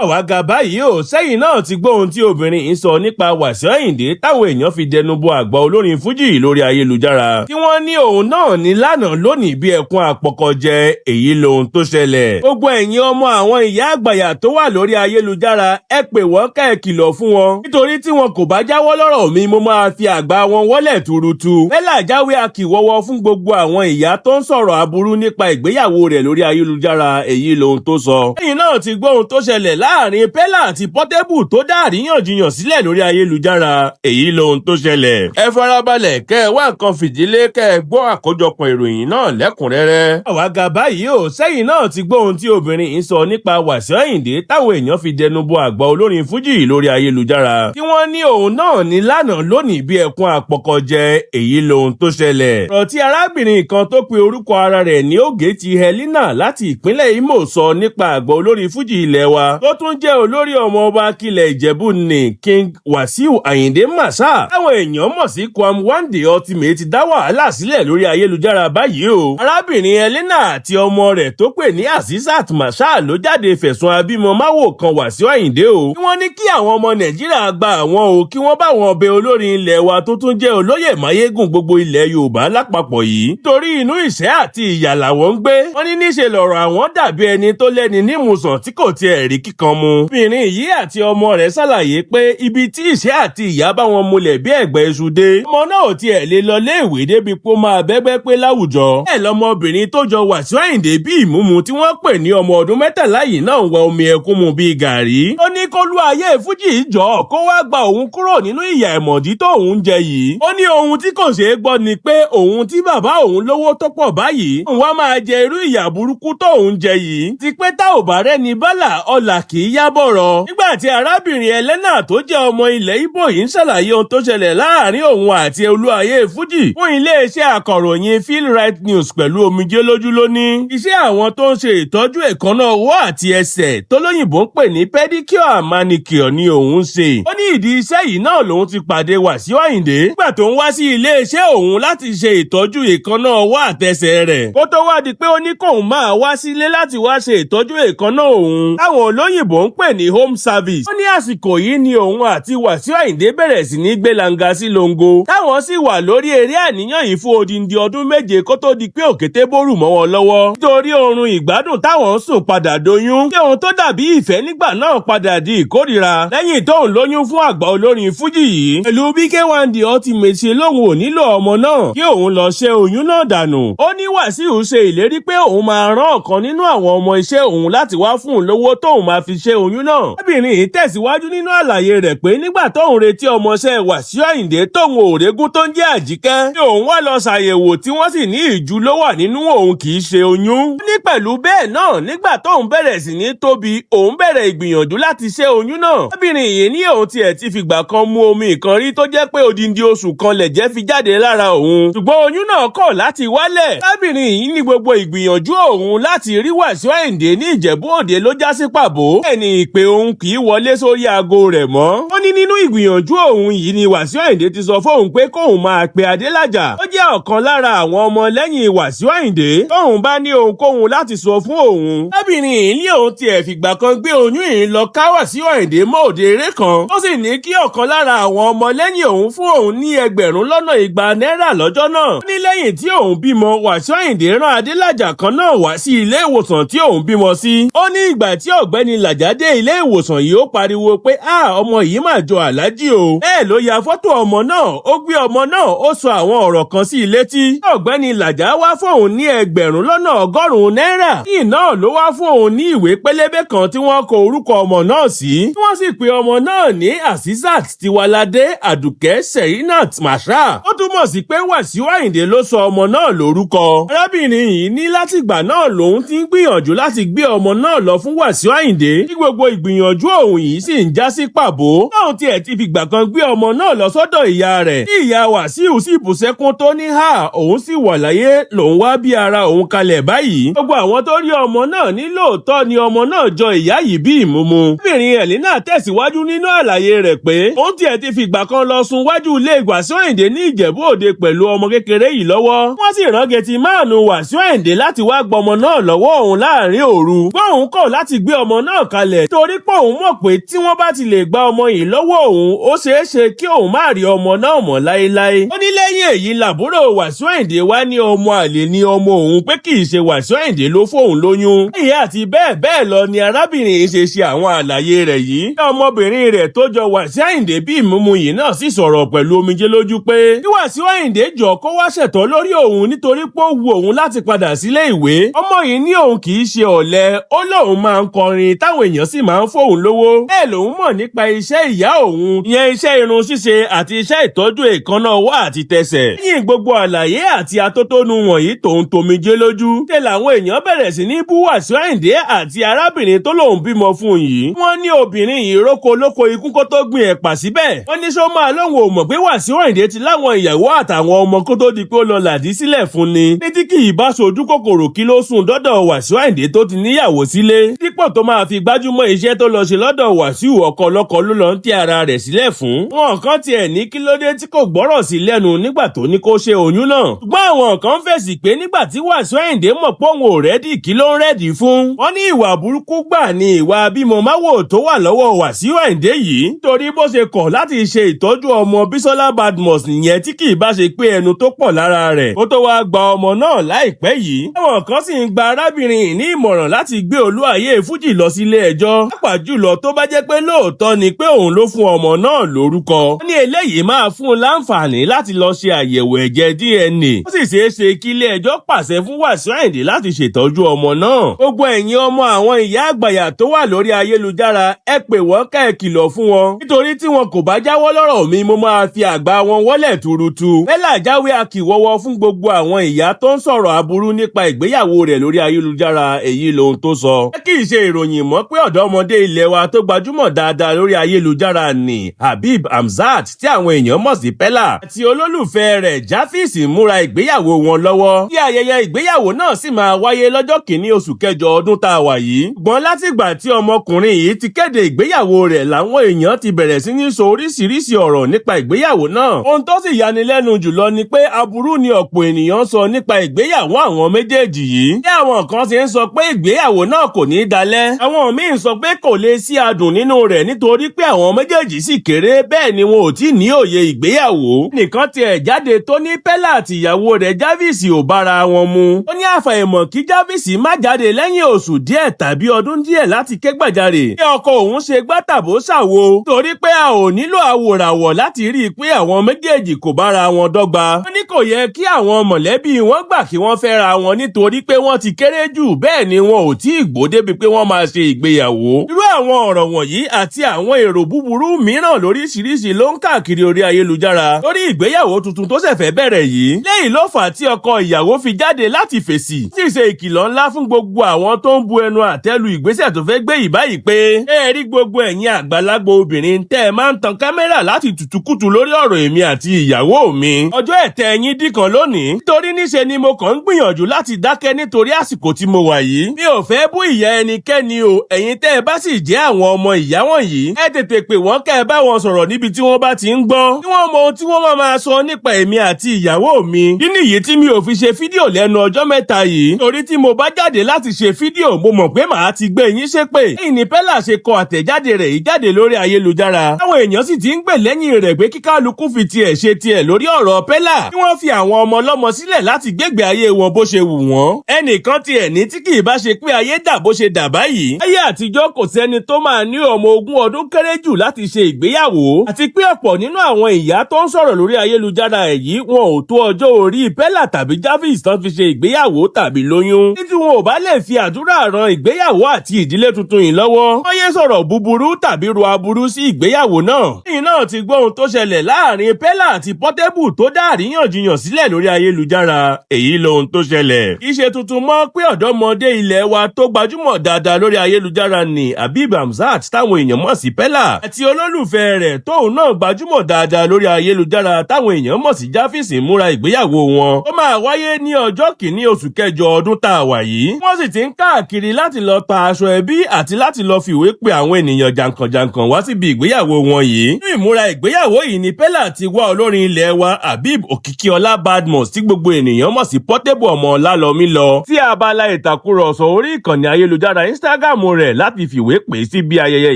àwa ga báyìí ò sẹ́yìn náà ti gbọ́ ohun tí obìnrin yìí sọ nípa Wasiu Ayinde táwọn èèyàn fi dẹnu bo àgbà olórin fújì lórí ayélujára tí wọ́n ní òun náà ní lánàá lónìí bí ẹkún àpọ̀kọjẹ èyí lohun tó ṣẹlẹ̀. gbogbo ẹ̀yin ọmọ àwọn ìyá àgbàyà tó wà lórí ayélujára ẹ pè wọ́n ká ẹ kìlọ̀ fún wọn nítorí tí wọn kò bá jáwọ́ lọ́rọ̀ mi mo máa fi àgbà wọn wọ́lẹ̀ tuurutu. PELLER jáwé akíwọ́wọ́ fún gbogbo àwọn ìyá tó ń sọ̀rọ̀ aburú nípa ìgbéyàwó rẹ̀ lórí ayélujára èyí lohun tó sọ. lẹ́yìn náà ti gbọ́ ohun tó ṣẹlẹ̀ láàrin PELLER àti Portable tó dá àríyànjiyàn sílẹ̀ lórí ayélujára èyí lohun tó ṣẹlẹ̀. ẹ farabalẹ̀ kẹ́ ẹ wá nǹkan fìdílé kẹ́ ẹ gbọ́ àkójọpọ̀ ìròyìn náà lẹ́kùnrẹ́rẹ́. àwa ga báyìí ò sẹ́yìn náà ti gbọ́ ohun tí obìnrin yìí sọ nípa Wasiu Ayinde táwọn èèyàn fi dẹnu bo àgbà olórin fújì lórí ayélujára tí wọ́n ní òun náà ní lánàá lónìí bí ẹkún àpọ̀kọjẹ èyí lohun tó ṣẹlẹ̀. ọ̀rọ̀ tí arábìnrin kan tó pe orúkọ ara rẹ̀ ní Ògètì Helena láti ìpínlẹ̀ Imo sọ nípa àgbà olórin fújì ilẹ̀ wa tó tún jẹ́ olórí ọmọ ọba akilẹ̀ Ìjẹ̀bú ní King Wasiu Ayinde Marshal táwọn èèyàn mọ̀ sí Kwam One Day Ultimate ti dá wàhálà sílẹ̀ lórí ayélujára báyìí o. arábìnrin Helena àti ọmọ rẹ̀ tó pè ní Asisat Marshal ló jáde fẹ̀sùn abímọ máwò kan Wasiu Ayinde o. kí wọ́n ní kí àwọn ọmọ Nàìjíríà gba àwọn o kí wọ́n bá wọn bẹ olórin ilẹ̀ wa tó tún jẹ́ olóyè máyégùn gbogbo ilẹ̀ Yorùbá lápapọ̀ yìí nítorí inú ìṣẹ́ àti ìyà làwọn ń gbé. wọ́n ní níṣe lọ̀rọ̀ àwọn dàbí ẹni tó lẹ́ni nímùsàn tí kò tiẹ̀ rí kíkan mu. obìnrin yìí àti ọmọ rẹ̀ ṣàlàyé pé ibi tí ìṣẹ́ àti ìyà bá wọn múlẹ̀ bí ẹ̀gbẹ́ iṣu dé ọmọ náà ò tiẹ̀ lè lọ léèwé débi pé ó máa bẹ́gbẹ́ pé láwùjọ. ẹ̀ lọmọbìnrin tó jọ Wasiu Ayinde bí ìmúmu tí wọ́n pè ní ọmọ ọdún 13 yìí náà ń wẹ omi ẹkún mu bíi gàrí. ó ní kó lú ayé fújì jọ kó wá gba òun kúrò nínú ìyà ẹ̀mọ̀dí tó òun jẹ yìí. ó ní ohun tí kò ṣeé gbọ́ ni pé òun tí bàbá òun lówó tó pọ̀ báyìí òun wá máa jẹ irú ìyà burúkú tó òun jẹ yìí. ti pé tá ò bá rẹ́ni bálà ọlà kì í yá bọ̀rọ̀. nígbà tí arábìnrin Helena tó jẹ́ ọmọ ilẹ̀ Ìgbò yìí ń ṣàlàyé ohun tó ṣẹlẹ̀ láàrin òun àti olúayé fújì fún iléeṣẹ́ akọ̀ròyìn Feel Right News pẹ̀lú omijé lójú ló ní. iṣẹ́ àwọn tó ń ṣe ìtọ́jú èékánná ọwọ́ àti ẹsẹ̀ tó lóyìnbó ń pè ní pedicure and manicure ni òun ń ṣe. ó ní ìdí iṣẹ́ yìí náà lòun ti pàdé Wasiu Ayinde nígbà tó ń wá sí iléeṣẹ́ òun láti ṣe ìtọ́jú èékánná ọwọ́ àtẹsẹ̀ rẹ̀. kó tó wá di pé ó ní kóun máa wá sílé láti wá ṣe ìtọ́jú èékánná òun táwọn olóyìnbó ń pè ní home service. ó ní àsìkò yìí ni òun àti Wasiu Ayinde bẹ̀rẹ̀ sí ní gbé langa sí longo táwọn sì wà lórí eré àníyàn yìí fún odindi ọdún 7 kó tó di pé òkété bórù mọ́ wọn lọ́wọ́ nítorí oorun ìgbádùn táwọn ń sùn padà doyún kí ohun tó dàbí ìfẹ́ nígbà náà padà di ìkórìíra lẹ́yìn tóun lóyún fún àgbà olórin fújì yìí pẹ̀lú bí K1 The Ultimate ṣe lóhun ò nílò ọmọ náà kí òun lọ ṣe oyún náà dànù. ó ní Wasiu ṣe ìlérí pé òun máa rán ọ̀kan nínú àwọn ọmọ iṣẹ́ òun láti wá fún un lówó tóun máa fi ṣe oyún náà. obìnrin yìí tẹ̀síwájú nínú àlàyé rẹ̀ pé nígbà tóun retí ọmọọṣẹ́ Wasiu Ayinde tóun ò régún tó ń jẹ́ Àjíkẹ́ tí òun wá lọ ṣàyẹ̀wò tí wọ́n sì ní ìjú ló wà nínú òun kì í ṣe oyún. ó ní pẹ̀lú bẹ́ẹ̀ náà nígbà tóun bẹ̀rẹ̀ sí ní tóbi òun bẹ̀rẹ̀ ìgbìyànjú láti ṣe oyún náà. obìnrin yìí ní òun tiẹ̀ ti fìgbà kan mu omi kan rí tó jẹ́ pé odindi oṣù kan lẹ̀jẹ̀ fi jáde lára òun ṣùgbọ́n oyún náà kọ̀ láti wálẹ̀. obìnrin yìí ní gbogbo ìgbìyànjú òun láti rí Wasiu Ayinde ní Ìjẹ̀bú Òde ló já sí pàbó. ẹni ìpè òun kì í wọlé sórí aago rẹ̀ mọ́. ó ní nínú ìgbìyànjú òun yìí ni Wasiu Ayinde ti sọ fóun pé kóun máa pe Adélájà ó jẹ́ ọ̀kan lára àwọn ọmọ lẹ́yìn Wasiu Ayinde tóun bá ní ohunkóhun láti sọ fún òun. obìnrin yìí ní òun tiẹ̀ fìgbà kan gbé oyún yìí lọ ká Wasiu Ayinde mọ́ òde eré kan ó sì ní kí ọ̀kan lára àwọn ọmọ lẹ́yìn òun fún òun ní 200 náírà lọ́jọ́ náà. ó ní lẹ́yìn tí òun bímọ Wasiu Ayinde rán Adélájà kan náà wá sí ilé ìwòsàn tí òun bímọ sí. ó ní ìgbà tí ọ̀gbẹ́ni Làjà dé ilé ìwòsàn yìí ó pariwo pé ọmọ yìí mà jọ Àlájì o. bẹ́ẹ̀ ló ya fọ́tò ọmọ náà ó gbé ọmọ náà ó sọ àwọn ọ̀rọ̀ kan sí i létí. ọ̀gbẹ́ni Làjà wá fún òun ní 100 náírà. yìí náà ló wá fún òun ní ìwé pélébé kan tí wọ́n kọ orúkọ ọmọ náà sí. tí wọ́n sì pe ọmọ náà ní Asisat Tiwalade Àdùkẹ́ Serinat Marshal. ó túmọ̀ sí pé Wasiu Ayinde ló sọ ọmọ náà lórúkọ. arábìnrin yìí ní látìgbà náà lòun ti ń gbìyànjú láti gbé ọmọ náà lọ fún Wasiu Ayinde tí gbogbo ìgbìyànjú òun yìí sì ń já sí pàbó. náà tiẹ̀ ti fìgbà kan gbé ọmọ náà lọ sọ́dọ̀ ìyá rẹ̀ tí ìyá Wasiu sì bú sẹ́kún tó ní ní òun sì wà láyé lòun wá bí ara òun kalẹ̀ báyìí. Gbogbo àwọn tó rí ọmọ náà ní lóòótọ́ ni ọmọ náà jọ ìyá yìí bí ìmúmu. Obìnrin Elena tẹ̀síwájú nínú àlàyé rẹ̀ pé òun tiẹ̀ ti fìgbà kan lọ sùn wájú ilé Wasiu Ayinde ní Ìjẹ̀bú Òde pẹ̀lú ọmọ kékeré yìí lọ́wọ́. Wọ́n sì rán gẹ̀tìmáànù Wasiu Ayinde láti wá gba ọmọ náà lọ́wọ́ òun láàrin òru. Gbọ́n kọ̀ láti gbé ọmọ náà kalẹ̀ torí pé òun mọ̀ pé tí wọ́n bá ti lè gba ọmọ yìí lọ́wọ́ òun ó ṣeé ṣe kí òun má rí ọmọ náà mọ́ láéláé. Ó ní lẹ́yìn èyí làbúrò Wasiu Ayinde wá ní ọmọ àlè ní ọmọ òun pé kì í ṣe Wasiu Ayinde ló fóun lóyún. Ìyá àti bẹ́ẹ̀ bẹ́ẹ̀ lọ ni arábìnrin yìí ṣe àwọn àlàyé rẹ̀ yìí. Ọmọbìnrin rẹ̀ tó jọ Wasiu Ayinde bí ìmúmu yìí náà sì sọ̀rọ̀ pẹ̀lú omijé lójú pé kí Wasiu Ayinde jọ kó wá ṣẹ̀tọ́ lórí òun nítorí pé ó wu òun láti padà sílé ìwé. Ọmọ yìí ní òun kì í ṣe ọ̀lẹ, ó lóun máa ń kọrin táwọn èèyàn sì máa ń fóun lówó. Bẹ́ẹ̀ lòun mọ̀ nípa iṣẹ́ ìyá òun, ìyẹn iṣẹ́ irun ṣíṣe àti iṣẹ́ ìtọ́jú èékánná ọwọ́ àti tẹsẹ̀. Lẹ́yìn gbogbo àlàyé àti atótónu wọ̀nyí tòun tomijé lójú. Ṣé làwọn èèyàn bẹ̀rẹ̀ sí ní bú Wasiu Ayinde àti arábìnrin tó lòun bímọ fún yìí. Wọ́n ní obìnrin yìí róko lóko ikú kó tó gbin ẹ̀pà síbẹ̀. Wọ́n ní ṣó máa lóhùn ò mọ̀ pé Wasiu Ayinde ti láwọn ìyàwó àtàwọn ọmọ kó tó di pé ó lọ làdí sílẹ̀ fún ni. Ní tí kì í bá sojú kòkòrò kí ló sùn dọ́dọ̀ Wasiu Ayinde tó ti níyàwó sílé. Dípò tó máa fi gbájúmọ́ iṣẹ́ tó lọ ṣe lọ́dọ̀ Wasiu ọkọ ọlọ́kọ ló lọ ń tẹ́ ara rẹ̀ sílẹ̀ fún. Wọn kan tiẹ̀ ní kí ló dé tí kò gbọ́rọ̀ sí lẹ́nu nígbà tó ní kó ṣe oyún náà. Ṣùgbọ́n àwọn kan fèsì pé nígbà tí Wasiu Ayinde mọ̀ pé òun ò rẹ́dì kí ló ń rẹ́dì fún. Wọ́n ní ìwà burúkú gbà ní ìwà bímọ máwò tó wà lọ́wọ́ Wasiu Ayinde yìí. Torí bó ṣe kọ̀ láti ṣe ìtọ́jú ọmọ Bísọ́lá Badmus nìyẹn tí kì í bá ṣe pé ẹnu tó pọ̀ lára rẹ̀. Ó tó wá gba ọmọ náà láìpẹ́ yìí. Àwọn kan sì ń gba arábìnrin ní ìmọ̀ràn láti gbé olúàyè fújì lọ sílé ẹjọ́. Pàápàá jùlọ tó bá jẹ́ pé lóòótọ́ ni pé òun ló fún ọmọ náà lórúkọ. Wọ́n ní eléyìí máa fún un láǹfààní láti lọ ṣe àyẹ̀wò ẹ̀jẹ̀ DNA. Ó sì ṣeé ṣe kí ilé ẹjọ́ pàṣẹ fún Wasiu Ayinde láti ṣètọ́jú ọmọ náà. Gbogbo ẹ̀yin ọmọ àwọn ìyá àgbàyà tó wà lórí ayélujára ẹ pè wọ́n ká ẹ kìlọ̀ fún wọn. Nítorí tí wọn kò bá jáwọ́ lọ́rọ̀ mi mo máa fi àgbà wọn wọ́lẹ̀ tuurutu. PELLER jáwé akíwọ́wọ́ fún gbogbo àwọn ìyá tó ń sọ̀rọ̀ aburú nípa ìgbéyàwó rẹ̀ lórí ayélujára. Èyí lohun tó sọ. Kì í ṣe ìròyìn mọ́ pé ọ̀dọ́mọdé ilẹ̀ wa tó gbajúmọ̀ dáadáa lórí ayélujára ni Habib Hamzat tí àwọn èèyàn mọ̀ sí PELLER àti olólùfẹ́ rẹ̀ JARVIS múra ìgbéyàwó wọn lọ́wọ́. Bí ayẹyẹ ìgbéyàwó náà sì máa wáyé lọ́jọ́ kìíní oṣù kẹjọ ọdún tá a wà yìí. Ṣùgbọ́n látìgbà tí ọmọkùnrin yìí ti kéde ìgbéyàwó rẹ̀ làwọn èèyàn ti bẹ̀rẹ̀ sí ní sọ oríṣiríṣi ọ̀rọ̀ nípa ìgbéyàwó náà. Ohun tó sì yanilẹ́nu jùlọ ni pé aburú ni ọ̀pọ̀ ènìyàn sọ nípa ìgbéyàwó àwọn méjèèjì yìí. Bí àwọn kan ṣe ń sọ pé ìgbéyàwó náà kò ní dalẹ̀. Àwọn míì sọ pé kò lè sí adùn nínú rẹ̀ nítorí pé àwọn méjèèjì sì kéré bẹ́ẹ̀ ni wọn ò tí ní òye ìgbéyàwó. Nìkan tiẹ̀ jáde tó ní PELLER àti ìyàwó rẹ̀ JARVIS ò bára wọn mu. Ó ní àfàìmọ̀ kí JARVIS má jáde lẹ́yìn oṣù díẹ̀ tàbí ọdún díẹ̀ láti ké gbàjarè. Bí ọkọ òun ṣe gbá tàbó ṣàwo torí pé a ò nílò àwòràwọ̀ láti rí i pé àwọn méjèèjì kò bára wọn dọ́gba. Ó ní kò yẹ kí àwọn mọ̀lẹ́bí wọn gbà kí wọ́n fẹ́ra wọn nítorí pé wọ́n ti kéré jù bẹ́ẹ̀ ni wọn ò tí ì gbó débi pé wọ́n máa ṣe ìgbéyàwó. Irú àwọn ọ̀rọ̀ wọ̀nyí àti àwọn èrò búburú mìíràn lóríṣiríṣi ló ń káàkiri orí ayélujára lórí ìgbéyàwó tuntun tó ṣẹ̀fẹ̀ bẹ̀rẹ̀ yìí. Lẹ́yìn ló fà á tí ọkọ ìyàwó fi jáde láti fèsì sì ṣe ìkìlọ̀ ńlá fún gbogbo àwọn tó ń bu ẹnu àtẹ́lu ìgbésẹ̀ tó fẹ́ gbé yìí báyìí pé ẹ rí gbogbo ẹ̀yin àgbàlagbà obìnrin tẹ́ ẹ máa ń tan kámẹ́rà láti tùtùkùtù lórí ọ̀rọ̀ èmi àti ìyàwó mi. Ọjọ́ ẹ̀tẹ́ ẹ̀yin dìkan lónìí nítorí níṣe ni mo kàn ń gbìyànjú láti dákẹ́ nítorí àsìkò tí mo wà yìí. Mi ò fẹ́ bú ìyá ẹnikẹ́ni o, ẹ̀yin tẹ́ ẹ bá sì jẹ́ àwọn ọmọ ìyá wọ̀nyí ẹ tètè pè wọ́n kẹ́ ẹ bá wọn sọ̀rọ̀ níbi tí wọ́n bá ti ń gbọ́. Kí wọ́n mọ ohun tí wọ́n máa sọ nípa èmi àti ìyàwó mi. Kí nìyí tí mi ò fi ṣe fídíò lẹ́nu ọjọ́ mẹ́ta yìí? Torí tí mo bá jáde láti ṣe fídíò mo mọ̀ pé màá ti gbé yín ṣépè. Lẹ́yìn ni PELLER ṣe kọ àtẹ̀jáde rẹ̀ yìí jáde lórí ayélujára. Àwọn èèyàn sì ti ń gbè lẹ́yìn rẹ̀ pé kíkálukú fi tiẹ̀ ṣe tiẹ̀ lórí ọ̀rọ̀ PELLER. Kí wọ́n fi àwọn ọmọ ọlọ́mọ sílẹ̀ láti gbégbé ayé wọn bó ṣe wù wọ́n. Ẹnìkan tiẹ̀ ní tí kì í bá ṣe pé ayé dà bó ṣe dà báyìí. Ayé àtijọ́ kò sẹ́ni tó máa ní ọmọ 20 ọdún kéré jù láti ṣe ìgbéyàwó. Àti pé ọ̀pọ̀ nínú àwọn ìyá tó ń sọ̀rọ̀ lórí ayélujára èyí wọn ò tó ọjọ́ orí PELLER tàbí JARVIS tán fi ṣe ìgbéyàwó tàbí lóyún. Títí wọn ò bá lè fi àdúrà ran ìgbéyàwó àti ìdílé tuntun yìí lọ́wọ́. Wọ́n yé sọ̀rọ̀ búburú tàbí ro aburú sí ìgbéyàwó náà. Lẹ́yìn náà ti gbọ́ ohun tó ṣẹlẹ̀ láàrin PELLER àti Portable tó dá àríyànjiyàn sílẹ̀ lórí ayélujára. Èyí lohun tó ṣẹlẹ̀. Kì í ṣe tuntun mọ́ pé ọ̀dọ́mọdé ilẹ̀ wa tó gbajúmọ̀ dáadáa lórí ayélujára ni Habib Hamzat táwọn èèyàn mọ̀ sí PELLER àti olólùfẹ́ rẹ̀ tóun náà gbajúmọ̀ dáadáa lórí ayélujára táwọn èèyàn mọ̀ sí JARVIS JARVIS múra ìgbéyàwó wọn. Ó máa wáyé ní ọjọ́ kìíní oṣù kẹjọ ọdún tá a wà yìí. Wọ́n sì ti ń káàkiri láti lọ ta aṣọ ẹbí àti láti lọ fìwé pe àwọn ènìyàn jàǹkànjàǹkàn wá síbi ìgbéyàwó wọn yìí. Nínú ìmúra ìgbéyàwó yìí ni PELLER ti wá olórin ilẹ̀ wa Habib Òkìkíọlá Badmus tí gbogbo ènìyàn mọ̀ sí Portable ọmọ Ọlálọmí lọ sí abala ìtàkùrọ̀sọ orí ìkànnì ayélujára Instagram rẹ̀ láti fìwé pè síbi ayẹyẹ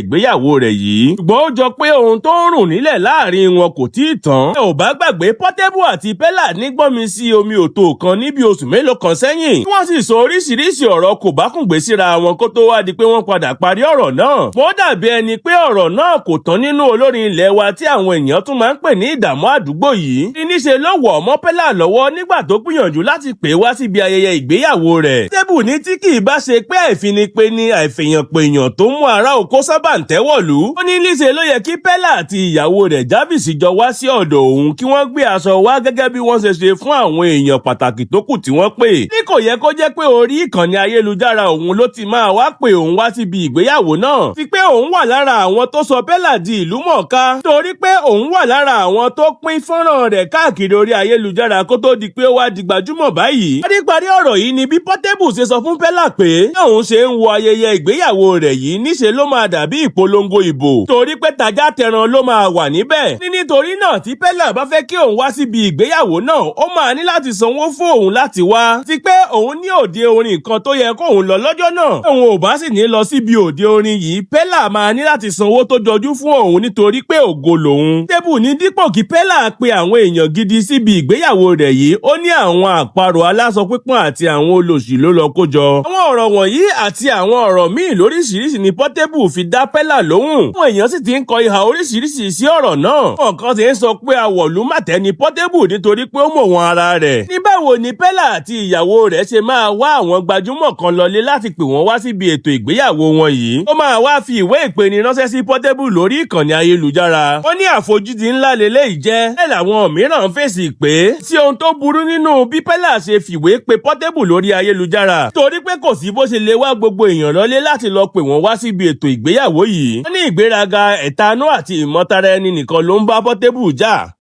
ìgbéyàwó rẹ̀ yìí. Ṣùgbọ́n ó jọ pé ohun tó ń rùn nílẹ̀ láàrin wọn kò tíì tán. Ẹ ò bá gbàgbé Portable àti PELLER ní gbọ́nmi sí omi òtó kan níbi oṣù mélòó kan sẹ́yìn. Wọ́n sì sọ oríṣiríṣi ọ̀rọ̀ kò bá kùngbé síra wọn kó tó wá di pé wọ́n padà parí ọ̀rọ̀ náà. Mo dàbí ẹni pé ọ̀rọ̀ náà kò tán nínú olórin ilẹ̀ wa tí àwọn èèyàn tún máa ń pè ní ìdààmú àdúgbò yìí. Níṣe ló wọ̀ ọmọ PELLER lọ́wọ́ nígbà tó gbìyànjú láti pè wá síbi ayẹyẹ ìgbéyàwó rẹ̀. Portable ní tí kì í bá ṣe pé àìfinipe ni àìfèèyànpèèyàn tó mú ará oko sábà ń tẹ́wọ̀lú. Ó ní níṣe ló yẹ kí PELLER àti ìyàwó rẹ̀ JARVIS jọ wá sí ọ̀dọ̀ òun kí wọ́n gbé aṣọ wá gẹ́gẹ́ bí wọ́n ṣe ṣe fún àwọn èèyàn pàtàkì tó kù tí wọ́n pè. Ní kò yẹ kó jẹ́ pé orí ìkànnì ayélujára òun ló ti máa wá pè òun wá síbi ìgbéyàwó náà. Ti pé òun wà lára àwọn tó sọ PELLER di ìlú mọ̀ọ́ká torí pé òun wà lára àwọn tó pín fọ́nrán rẹ̀ káàkiri orí ayélujára kó tó di pé ó wá di gbajúmọ̀ báyìí. Paríparí ọ̀rọ̀ yìí ni bí Portable ṣe sọ fún PELLER pé bí òun ṣe ń wo ayẹyẹ ìgbéyàwó rẹ̀ yìí níṣe ló máa dàbí ìpolongo ìbò torí pé tajá tẹran ló máa wà níbẹ̀. Nítorí náà tí PELLER bá fẹ́ kí òun wá síbi ìgbéyàwó náà ó máa ní láti sanwó fún òun láti wá. Ti pé òun ní òde orin kan tó yẹ kóun lọ lọ́jọ́ náà. Òun ò bá sì ní lọ síbi òde orin yìí PELLER máa ní láti sanwó tó jọjú fún òun nítorí pé ògo lòun. Portable ní dípò kí PELLER pe àwọn èèyàn gidi síbi ìgbéyàwó rẹ̀ yìí ó ní àwọn àparò aláṣọ pípọ́n àti àwọn olòṣì ló lọ kó jọ. Àwọn ọ̀rọ̀ wọ̀nyí àti àwọn ọ̀rọ̀ míì lóríṣiríṣi ni Portable fi dá PELLER lóhùn. Àwọn èèyàn sì ti ń kọ ìhà oríṣiríṣi sí ọ̀rọ̀ náà. Àwọn kan ti ń sọ pé awọ̀lú màtẹ́ ni Portable nítorí pé ó mọ̀ wọn ara rẹ̀. Ní báwo ni PELLER àti ìyàwó rẹ̀ ṣe máa wá àwọn gbajúmọ̀ kan lọlé láti pè wọ́n wá síbi ètò ìgbéyàwó wọn yìí. Ó máa wá fi ìwé ìpeni ránṣẹ́ sí Portable lórí ìkànnì ayélujára. Wọ́n ní àfojúdi ńlá lélẹ́yìí jẹ́. Bẹ́ẹ̀ làwọn mìíràn fèsì pé sí ohun tó burú nínú bí PELLER ṣe fìwé pe Portable lórí ayélujára torí pé kò sí bó ṣe lè wá gbogbo èèyàn lọlé láti lọ pè wọ́n wá síbi ètò ìgbéyàwó yìí. Wọ́n ní ìgbéraga, ẹ̀tanú àti ìmọ̀tara ẹni nìkan ló ń bá Portable jà.